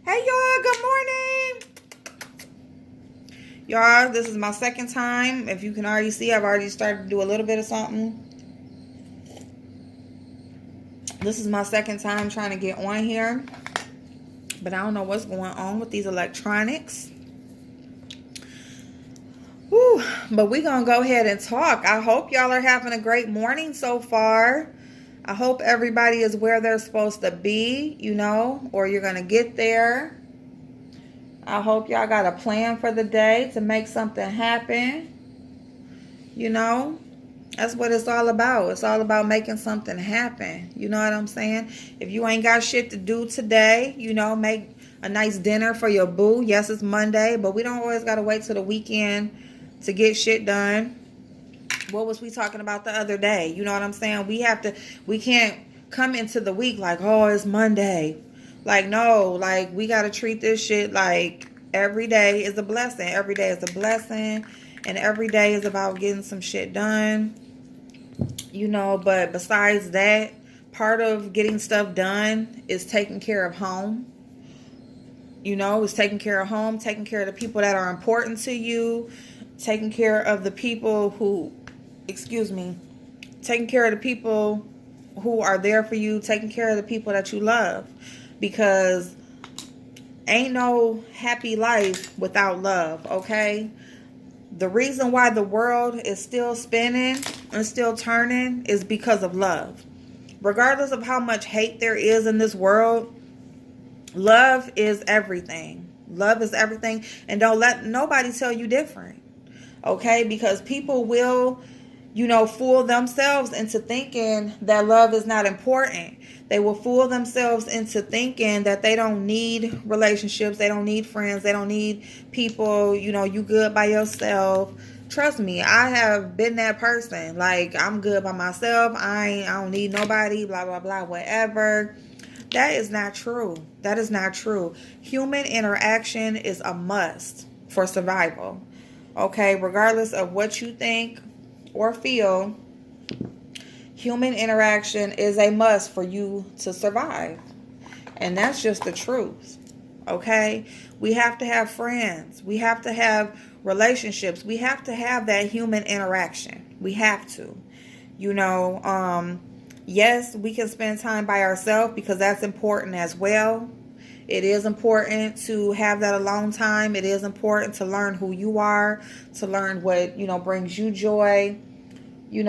Hey y'all, good morning. Y'all, this is my second time. If you can already see, I've already started to do a little bit of something. This is my second time trying to get on here. But I don't know what's going on with these electronics. Whew. But we're going to go ahead and talk. I hope y'all are having a great morning so far. I hope everybody is where they're supposed to be, or you're going to get there. I hope y'all got a plan for the day to make something happen. That's what it's all about. It's all about making something happen. You know what I'm saying? If you ain't got shit to do today, make a nice dinner for your boo. Yes, it's Monday, but we don't always got to wait till the weekend to get shit done. What was we talking about the other day? You know what I'm saying? We can't come into the week like, oh, it's Monday. Like, no, like, we got to treat this shit like every day is a blessing. Every day is a blessing. And every day is about getting some shit done. But besides that, part of getting stuff done is taking care of home. Is taking care of home, taking care of the people that are important to you, taking care of the people taking care of the people who are there for you, taking care of the people that you love. Because ain't no happy life without love, okay? The reason why the world is still spinning and still turning is because of love. Regardless of how much hate there is in this world, love is everything. Love is everything. And don't let nobody tell you different, okay? Because people will, fool themselves into thinking that love is not important. They will fool themselves into thinking that they don't need relationships. They don't need friends. They don't need people. You good by yourself. Trust me, I have been that person. Like, I'm good by myself. I don't need nobody, blah, blah, blah, whatever. That is not true. That is not true. Human interaction is a must for survival. Okay, regardless of what you think or feel, human interaction is a must for you to survive. And that's just the truth. Okay? We have to have friends. We have to have relationships. We have to have that human interaction. We have to. Yes, we can spend time by ourselves because that's important as well. It is important to have that alone time. It is important to learn who you are, to learn what, brings you joy, and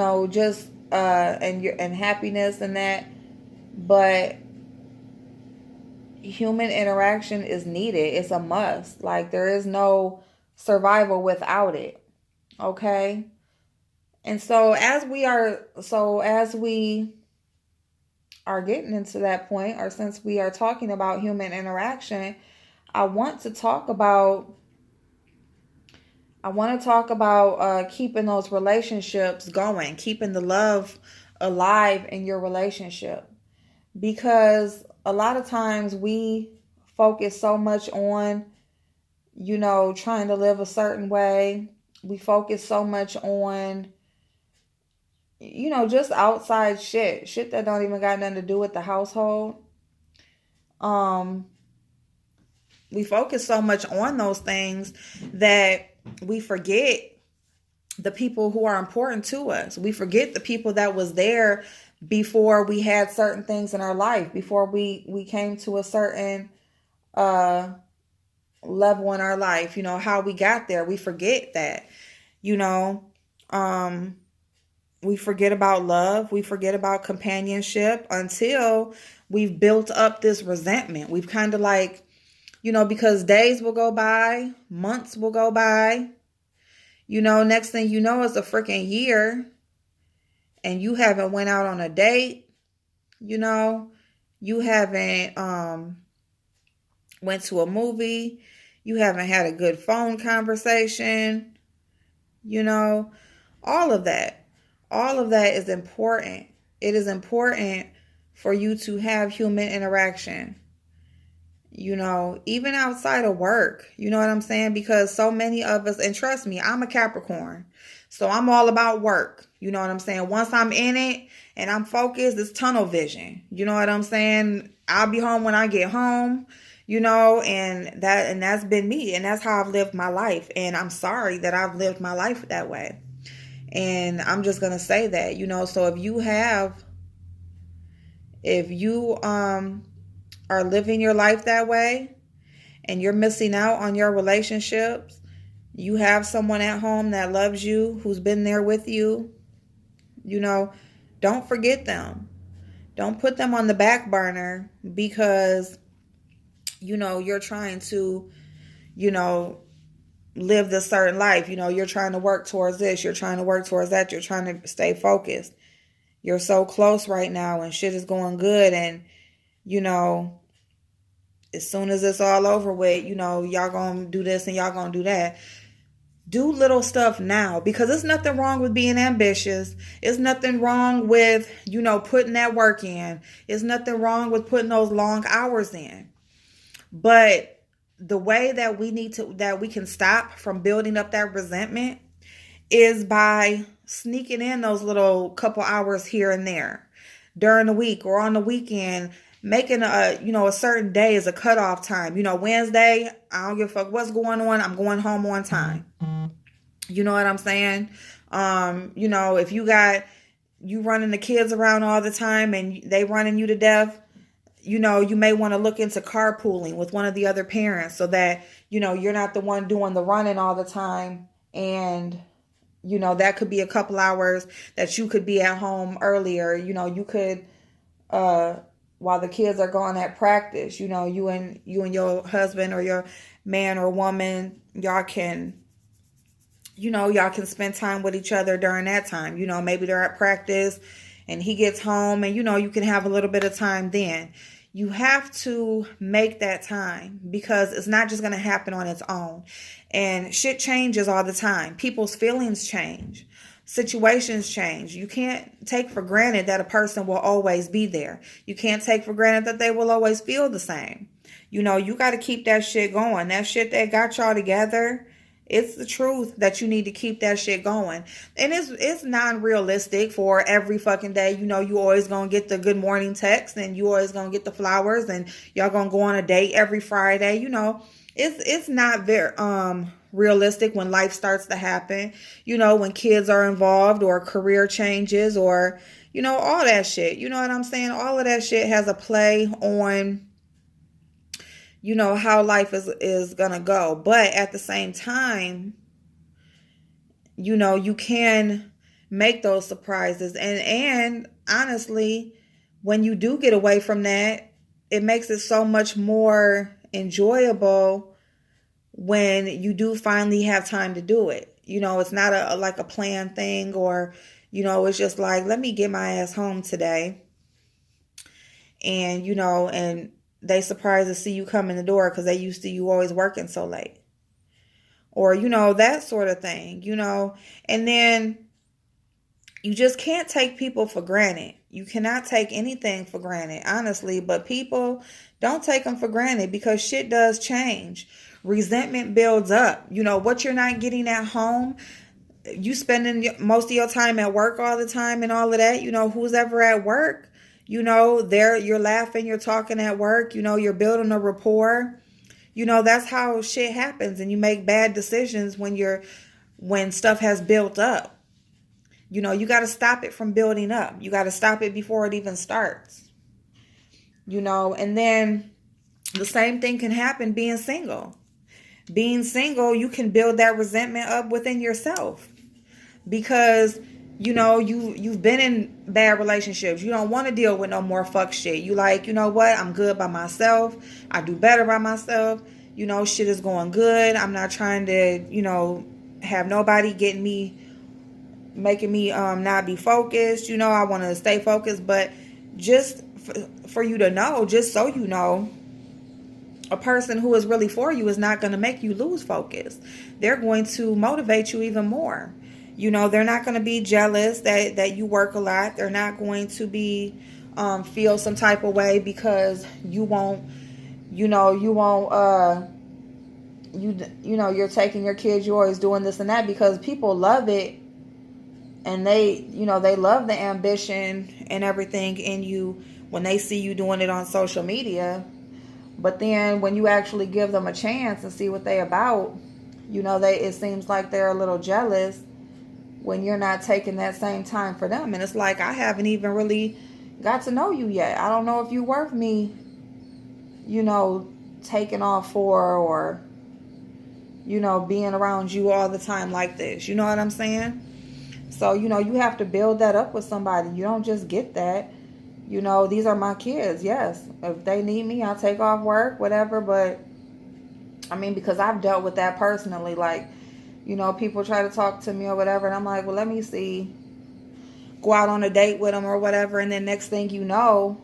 happiness and that. But human interaction is needed. It's a must. Like, there is no survival without it. Okay? And so as we are getting into that point, or since we are talking about human interaction, I want to talk about keeping those relationships going, keeping the love alive in your relationship. Because a lot of times we focus so much on, trying to live a certain way. We focus so much on, just outside shit that don't even got nothing to do with the household. We focus so much on those things that we forget the people who are important to us. We forget the people that was there before we had certain things in our life, before we came to a certain level in our life, how we got there. We forget that, we forget about love. We forget about companionship until we've built up this resentment. We've kind of like, because days will go by, months will go by, next thing you know, it's a freaking year and you haven't went out on a date, you haven't went to a movie, you haven't had a good phone conversation, all of that. All of that is important. It is important for you to have human interaction, even outside of work. You know what I'm saying? Because so many of us, and trust me, I'm a Capricorn. So I'm all about work. You know what I'm saying? Once I'm in it and I'm focused, it's tunnel vision. You know what I'm saying? I'll be home when I get home. and that's been me, and that's how I've lived my life. And I'm sorry that I've lived my life that way. And I'm just going to say that, so if you are living your life that way and you're missing out on your relationships, you have someone at home that loves you, who's been there with you, don't forget them. Don't put them on the back burner because, you're trying to, live this certain life. You're trying to work towards this. You're trying to work towards that. You're trying to stay focused. You're so close right now and shit is going good. And, as soon as it's all over with, y'all gonna do this and y'all gonna do that. Do little stuff now, because there's nothing wrong with being ambitious. It's nothing wrong with, putting that work in. It's nothing wrong with putting those long hours in. But the way that we can stop from building up that resentment is by sneaking in those little couple hours here and there during the week or on the weekend, making a certain day as a cutoff time. Wednesday, I don't give a fuck what's going on. I'm going home on time. You know what I'm saying? If you running the kids around all the time and they running you to death, you may want to look into carpooling with one of the other parents so that, you're not the one doing the running all the time. And, that could be a couple hours that you could be at home earlier. You could, while the kids are gone at practice, you and your husband or your man or woman, y'all can spend time with each other during that time. Maybe they're at practice and he gets home and, you can have a little bit of time then. You have to make that time because it's not just going to happen on its own. And shit changes all the time. People's feelings change. Situations change. You can't take for granted that a person will always be there. You can't take for granted that they will always feel the same. You got to keep that shit going. That shit that got y'all together, it's the truth that you need to keep that shit going. And it's non-realistic for every fucking day. You always gonna get the good morning text and you always gonna get the flowers and y'all gonna go on a date every Friday. It's not very realistic when life starts to happen. When kids are involved or career changes or, all that shit. You know what I'm saying? All of that shit has a play on how life is going to go. But at the same time, you can make those surprises. And honestly, when you do get away from that, it makes it so much more enjoyable when you do finally have time to do it. It's not a planned thing or, it's just like, let me get my ass home today. And, and they surprised to see you come in the door because they used to you always working so late. Or, that sort of thing, And then you just can't take people for granted. You cannot take anything for granted, honestly. But people, don't take them for granted because shit does change. Resentment builds up. What you're not getting at home, you spending most of your time at work all the time and all of that. Who's ever at work, you're laughing, you're talking at work, you're building a rapport. That's how shit happens. And you make bad decisions when stuff has built up. You got to stop it from building up. You got to stop it before it even starts. And then the same thing can happen being single. Being single, you can build that resentment up within yourself because you've been in bad relationships. You don't want to deal with no more fuck shit. You like, what? I'm good by myself. I do better by myself. Shit is going good. I'm not trying to, have nobody making me not be focused. I want to stay focused. But just for you to know, just so you know, a person who is really for you is not going to make you lose focus. They're going to motivate you even more. They're not going to be jealous that you work a lot. They're not going to be feel some type of way because you're taking your kids, you're always doing this and that, because people love it and they love the ambition and everything in you when they see you doing it on social media. But then when you actually give them a chance and see what they about, it seems like they're a little jealous when you're not taking that same time for them. And it's like, I haven't even really got to know you yet. I don't know if you're worth me, taking off for, or, being around you all the time like this. You know what I'm saying? So, you have to build that up with somebody. You don't just get that. These are my kids. Yes. If they need me, I'll take off work, whatever. But, because I've dealt with that personally. Like, people try to talk to me or whatever. And I'm like, well, let me see. Go out on a date with them or whatever. And then next thing you know,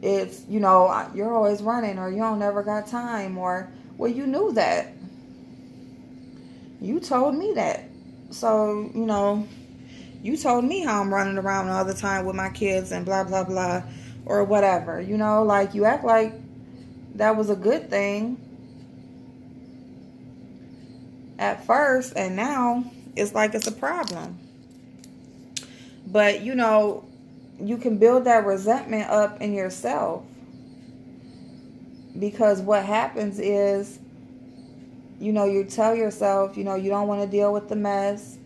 it's, you're always running, or you don't never got time, or, well, you knew that. You told me that. So, you told me how I'm running around all the time with my kids and blah, blah, blah, or whatever. Like, you act like that was a good thing at first, and now it's like it's a problem. But, you can build that resentment up in yourself, because what happens is, you tell yourself, you don't want to deal with the mess.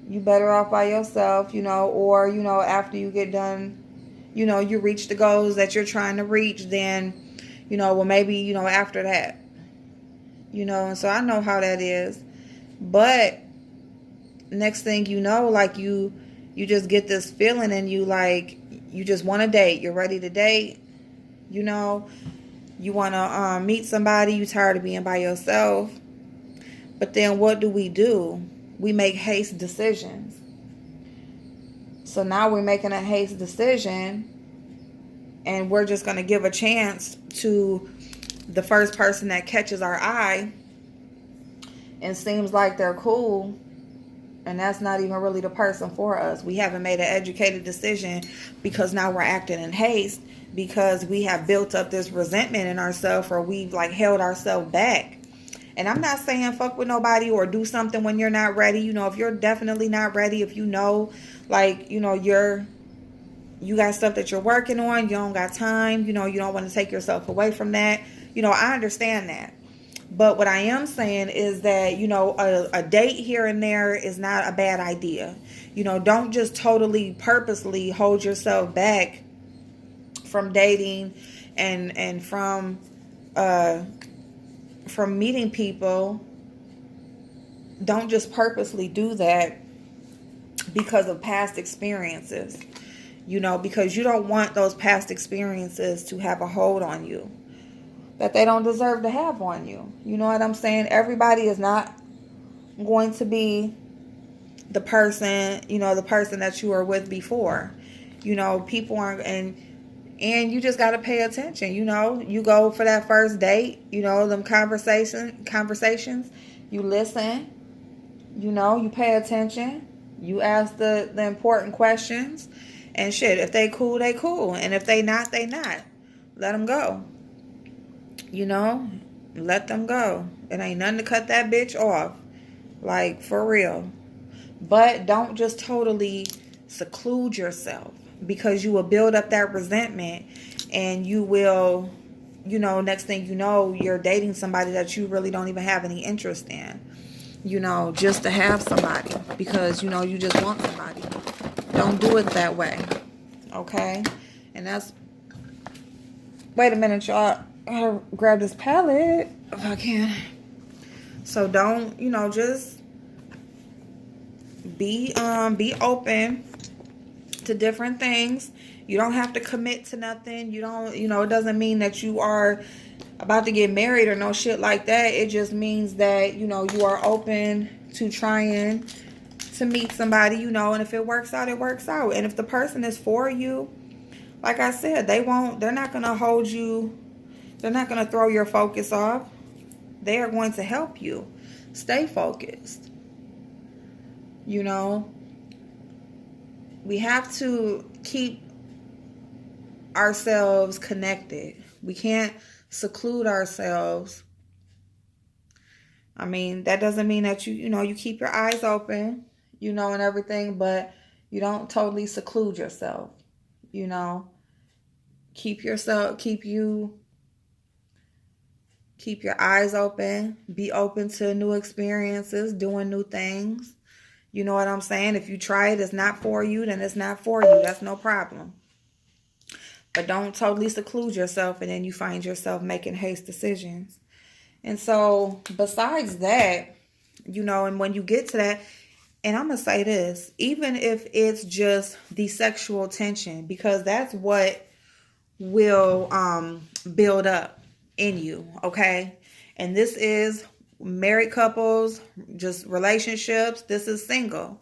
You better off by yourself, or, after you get done, you reach the goals that you're trying to reach, then, well, maybe, after that, and so I know how that is. But next thing you know, like, you just get this feeling, and you just want to date. You're ready to date. You want to meet somebody. You're tired of being by yourself. But then what do? We make haste decisions. So now we're making a haste decision, and we're just going to give a chance to the first person that catches our eye and seems like they're cool. And that's not even really the person for us. We haven't made an educated decision, because now we're acting in haste, because we have built up this resentment in ourselves, or we've held ourselves back. And I'm not saying fuck with nobody or do something when you're not ready. If you're definitely not ready, if you got stuff that you're working on, you don't got time, you don't want to take yourself away from that. I understand that. But what I am saying is that, a date here and there is not a bad idea. Don't just totally purposely hold yourself back from dating and from meeting people. Don't just purposely do that because of past experiences, because you don't want those past experiences to have a hold on you that they don't deserve to have on you. You know what I'm saying? Everybody is not going to be the person, the person that you were with before. People aren't, and you just got to pay attention. You go for that first date, them conversations, you listen, you pay attention, you ask the important questions, and shit, if they cool, they cool. And if they not, they not. Let them go. Let them go. It ain't nothing to cut that bitch off. Like, for real. But don't just totally seclude yourself, because you will build up that resentment, and you will, next thing you know, you're dating somebody that you really don't even have any interest in, just to have somebody, because, you just want somebody. Don't do it that way. Okay? And that's, wait a minute, y'all. I gotta grab this palette if I can. So don't, just be open to different things. You don't have to commit to nothing. You don't, it doesn't mean that you are about to get married or no shit like that. It just means that, you are open to trying to meet somebody, and if it works out, it works out. And if the person is for you, like I said, they're not going to hold you. They're not going to throw your focus off. They are going to help you stay focused. We have to keep ourselves connected. We can't seclude ourselves. That doesn't mean that you keep your eyes open, and everything, but you don't totally seclude yourself, Keep your eyes open. Be open to new experiences, doing new things. You know what I'm saying? If you try it, it's not for you, then it's not for you. That's no problem. But don't totally seclude yourself and then you find yourself making hasty decisions. And so besides that, and when you get to that, and I'm going to say this, even if it's just the sexual tension, because that's what will build up in you, okay? And this is married couples, just relationships. This is single.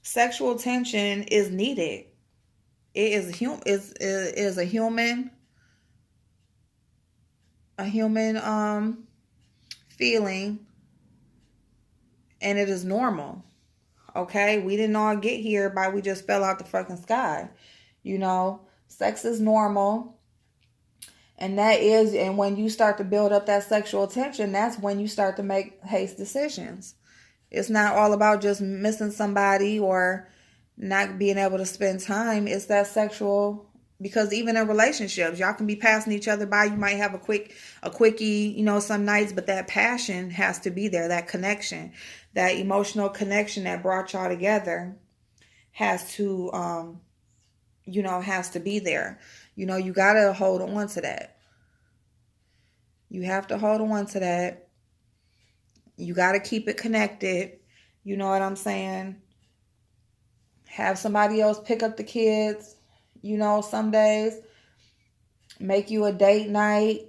Sexual tension is needed. It is a human feeling, and it is normal. Okay, we didn't all get here by we just fell out the fucking sky. Sex is normal. And when you start to build up that sexual tension, that's when you start to make hasty decisions. It's not all about just missing somebody or not being able to spend time. It's that sexual, because even in relationships, y'all can be passing each other by. You might have a quickie, some nights, but that passion has to be there. That connection, that emotional connection that brought y'all together has to be there. You got to hold on to that. You have to hold on to that. You got to keep it connected. You know what I'm saying? Have somebody else pick up the kids, some days. Make you a date night.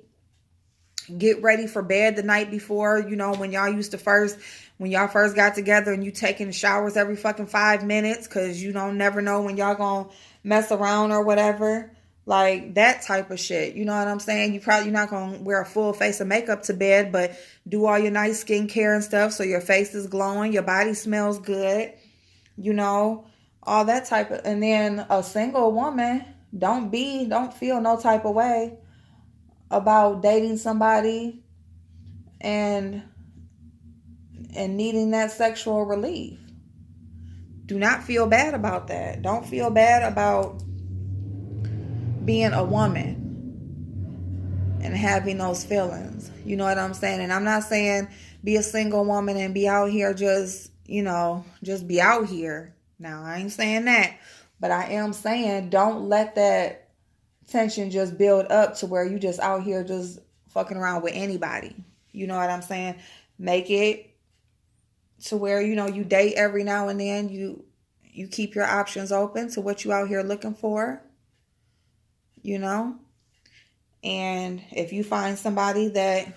Get ready for bed the night before, when y'all first got together and you taking showers every fucking 5 minutes because you don't never know when y'all gonna mess around or whatever. Like that type of shit. You know what I'm saying? You're not gonna wear a full face of makeup to bed, but do all your nice skincare and stuff so your face is glowing, your body smells good, all that type of. And then a single woman, don't feel no type of way about dating somebody and needing that sexual relief. Do not feel bad about that. Don't feel bad about being a woman and having those feelings. You know what I'm saying? And I'm not saying be a single woman and be out here just be out here. Now, I ain't saying that. But I am saying don't let that tension just build up to where you just out here just fucking around with anybody. You know what I'm saying? Make it to where, you date every now and then. You keep your options open to what you out here looking for. And if you find somebody that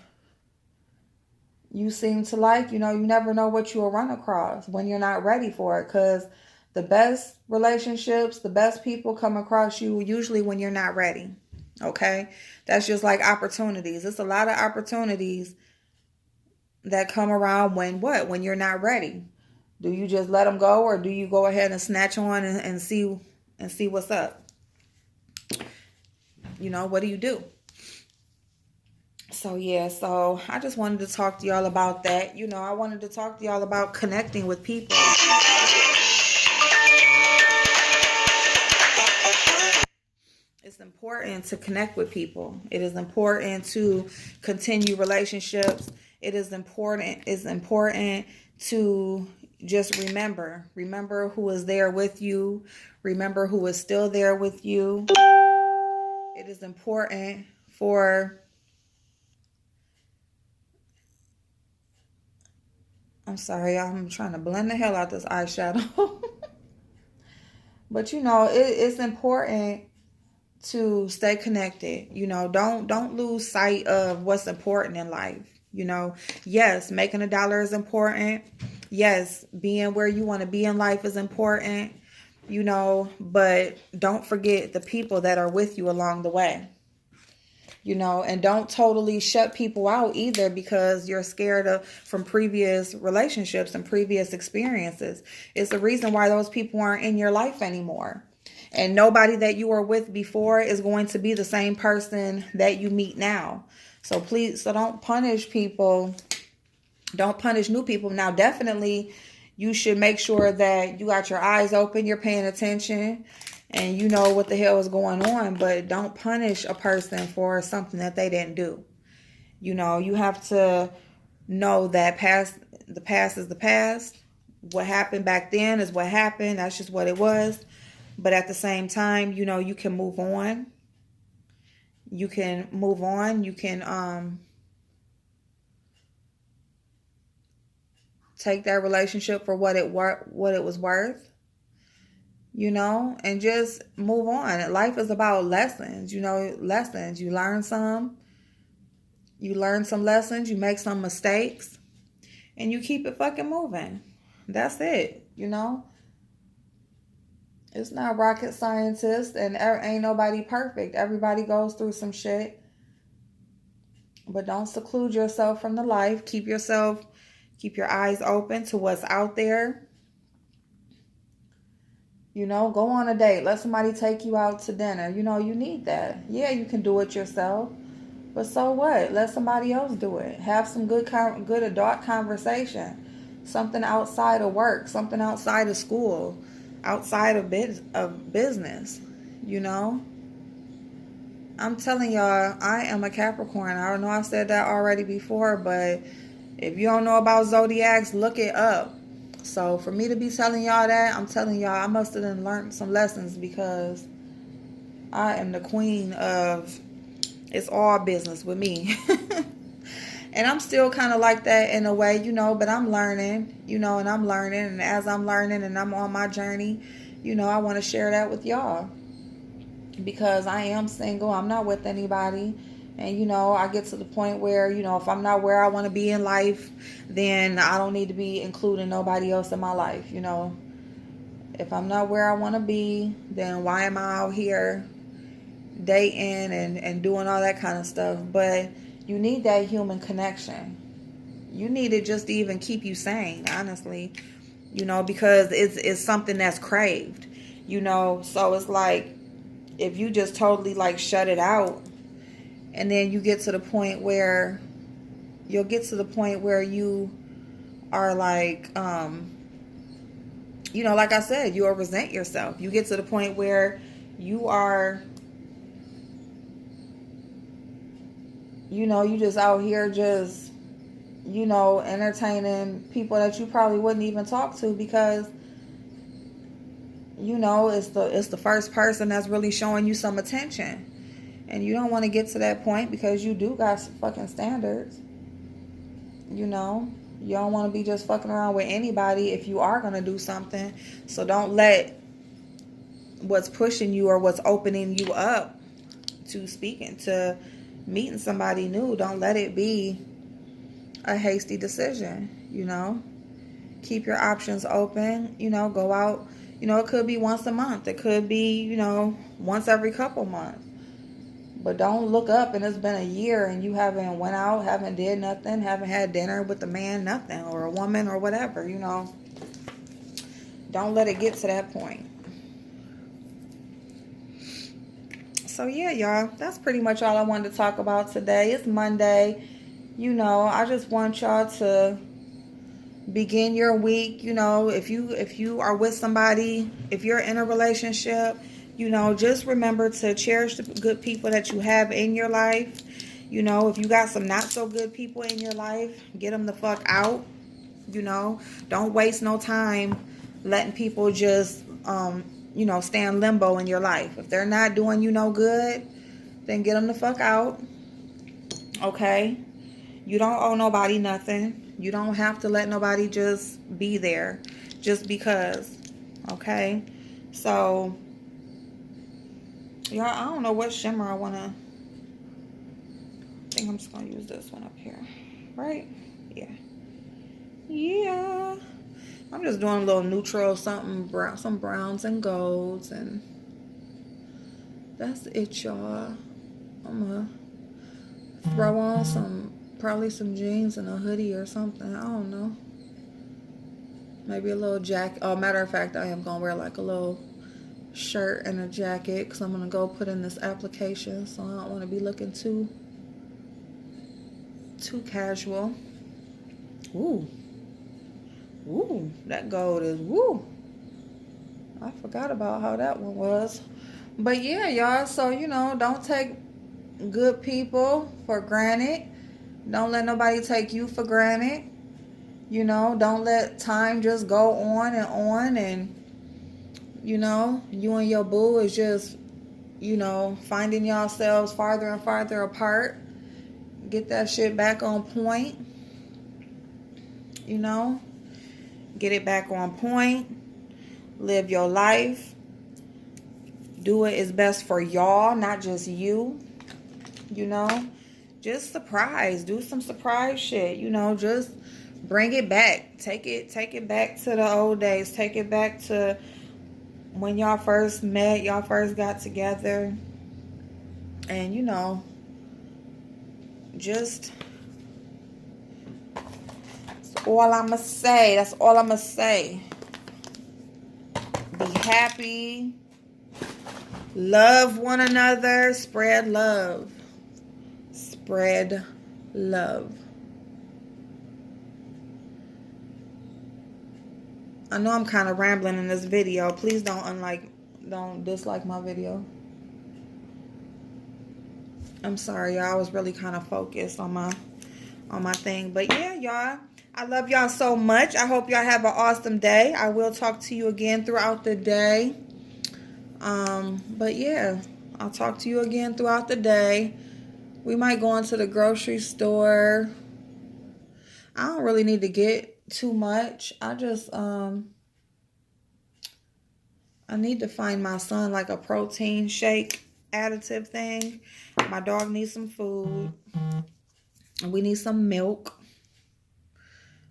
you seem to like, you never know what you'll run across when you're not ready for it. Because the best relationships, the best people come across you usually when you're not ready. Okay? That's just like opportunities. It's a lot of opportunities that come around when you're not ready. Do you just let them go, or do you go ahead and snatch on and see what's up? What do you do? So I just wanted to talk to y'all about that. I wanted to talk to y'all about connecting with people. It's important to connect with people. It is important to continue relationships. It's important to just remember who is there with you. Remember who is still there with you. It is important I'm sorry, I'm trying to blend the hell out this eyeshadow. But it's important to stay connected. Don't lose sight of what's important in life. Yes, making $1 is important. Yes, being where you want to be in life is important. But don't forget the people that are with you along the way. And don't totally shut people out either because you're scared from previous relationships and previous experiences. It's the reason why those people aren't in your life anymore. And nobody that you were with before is going to be the same person that you meet now. So don't punish people. Don't punish new people. Now, definitely, you should make sure that you got your eyes open, you're paying attention, and you know what the hell is going on, but don't punish a person for something that they didn't do. You know, you have to know that the past is the past. What happened back then is what happened. That's just what it was. But at the same time, you know, you can move on. You can move on. You can take that relationship for what it was worth, you know, and just move on. Life is about lessons, you know, lessons. You learn some lessons, you make some mistakes, and you keep it fucking moving. That's it, you know. It's not rocket scientist, and ain't nobody perfect. Everybody goes through some shit. But don't seclude yourself from the life. Keep your eyes open to what's out there. You know, go on a date. Let somebody take you out to dinner. You know, you need that. Yeah, you can do it yourself. But so what? Let somebody else do it. Have some good adult conversation. Something outside of work. Something outside of school. Outside of business. You know? I'm telling y'all, I am a Capricorn. I don't know I said that already before, but if you don't know about zodiacs, look it up. So for me to be telling y'all that, I'm telling y'all I must have learned some lessons, because I am the queen of it's all business with me. And I'm still kind of like that in a way, you know, but I'm learning, you know, and I'm learning. And as I'm learning and I'm on my journey, you know, I want to share that with y'all. Because I am single. I'm not with anybody. And, you know, I get to the point where, you know, if I'm not where I want to be in life, then I don't need to be including nobody else in my life, you know. If I'm not where I want to be, then why am I out here dating and doing all that kind of stuff? But you need that human connection. You need it just to even keep you sane, honestly. You know, because it's something that's craved, you know. So it's like, if you just totally like shut it out, and then you get to the point where you are like, you know, like I said, you'll resent yourself. You get to the point where you are, you know, you just out here just, you know, entertaining people that you probably wouldn't even talk to, because, you know, it's the first person that's really showing you some attention. And you don't want to get to that point, because you do got some fucking standards. You know, you don't want to be just fucking around with anybody if you are going to do something. So don't let what's pushing you or what's opening you up to speaking, to meeting somebody new, don't let it be a hasty decision, you know. Keep your options open, you know, go out. You know, it could be once a month. It could be, you know, once every couple months. But don't look up and it's been a year and you haven't went out, haven't did nothing, haven't had dinner with a man, nothing, or a woman or whatever, you know. Don't let it get to that point. So yeah, y'all, that's pretty much all I wanted to talk about today. It's Monday. You know, I just want y'all to begin your week. You know, if you are with somebody, if you're in a relationship, you know, just remember to cherish the good people that you have in your life. You know, if you got some not so good people in your life, get them the fuck out. You know, don't waste no time letting people just, you know, stay in limbo in your life. If they're not doing you no good, then get them the fuck out. Okay? You don't owe nobody nothing. You don't have to let nobody just be there just because. Okay? So, y'all, I don't know what shimmer I want to. I think I'm just going to use this one up here. Right? Yeah. Yeah. I'm just doing a little neutral, something brown, some browns and golds, and that's it, y'all. I'm going to throw on probably some jeans and a hoodie or something. I don't know. Maybe a little jacket. Oh, matter of fact, I am going to wear like a little shirt and a jacket, because I'm going to go put in this application, so I don't want to be looking too casual. Ooh, that gold is woo. I forgot about how that one was. But yeah, y'all. So, you know, don't take good people for granted. Don't let nobody take you for granted. You know, don't let time just go on and, you know, you and your boo is just, you know, finding yourselves farther and farther apart. Get that shit back on point. You know, get it back on point. Live your life. Do what is best for y'all, not just you. You know, just surprise. Do some surprise shit. You know, just bring it back. Take it back to the old days. Take it back to when y'all first met, y'all first got together. And, you know, just, that's all I'ma say. That's all I'ma say. Be happy. Love one another. Spread love. Spread love. I know I'm kind of rambling in this video. Please don't dislike my video. I'm sorry, y'all. I was really kind of focused on my thing. But yeah, y'all. I love y'all so much. I hope y'all have an awesome day. I will talk to you again throughout the day. But yeah, I'll talk to you again throughout the day. We might go into the grocery store. I don't really need to get too much. I just, I need to find my son like a protein shake additive thing. My dog needs some food. And we need some milk.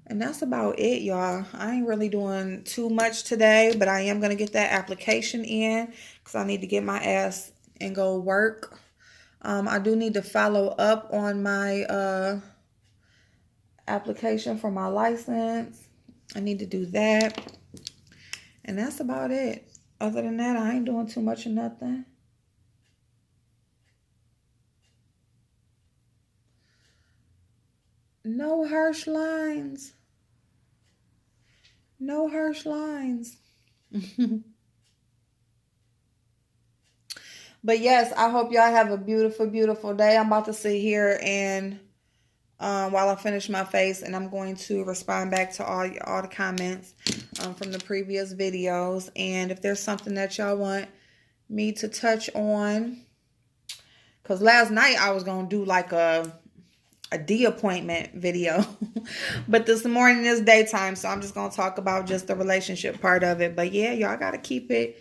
And that's about it, y'all. I ain't really doing too much today, but I am going to get that application in because I need to get my ass and go work. I do need to follow up on my application for my license. I need to do that. And that's about it. Other than that, I ain't doing too much of nothing. No harsh lines. No harsh lines. But yes, I hope y'all have a beautiful, beautiful day. I'm about to sit here and while I finish my face, and I'm going to respond back to all the comments from the previous videos. And if there's something that y'all want me to touch on, because last night I was going to do like a D appointment video, but this morning is daytime, so I'm just going to talk about just the relationship part of it. But yeah, y'all got to keep it